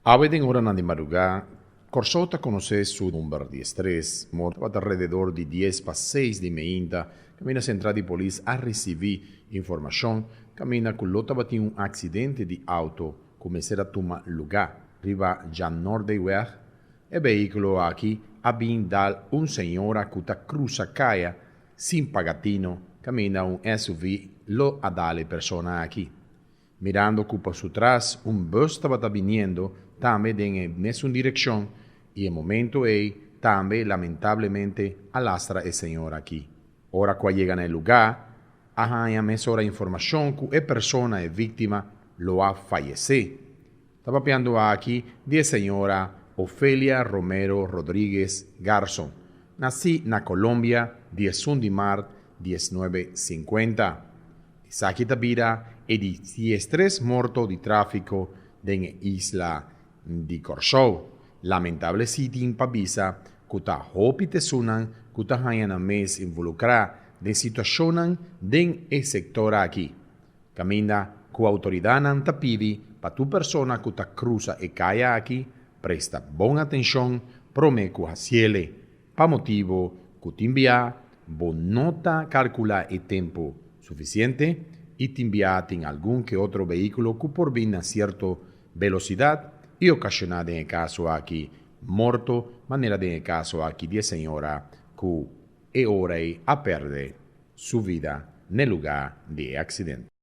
Abeden ora de madrugada, Corsota conoce su número de estrés, morto alrededor de 10 para 6 de manhã, camina central de polícia a receber informação, camina com lota bati um acidente de auto, começar a tomar lugar, riba já norte weg, e veículo aqui, a dal um senhora que cruza caia, sem pagatino, camina um SUV, lo a dale persona aqui. Mirando por su trás, un bus estaba viniendo también en nessuna dirección y en momento también lamentablemente alastra el señor aquí. Ora cuando llegan al lugar, hay mesora información que la persona es víctima lo ha fallecido. Estaba piando aquí de señora Ofelia Romero Rodríguez Garzón. Nací en Colombia 11 de marzo 1950. Saki Tabira e di 13 morto di traffico den isla di Corsou. Lamentable siti in Pabisa, kuta hopite sunan, kuta hayana mes involucra de situacionan den e sector aquí. Camina cu autoridad tapidi pa tu persona kuta cruza e caia aquí, presta bon atención, prome cu haciele, pa motivo cutimbia, bon nota calcula e tempo suficiente y te enviate en algún que otro vehículo que por bien a cierta velocidad y ocasionada en el caso aquí morto, manera de en el caso aquí de señora que e ora a perder su vida en el lugar de accidente.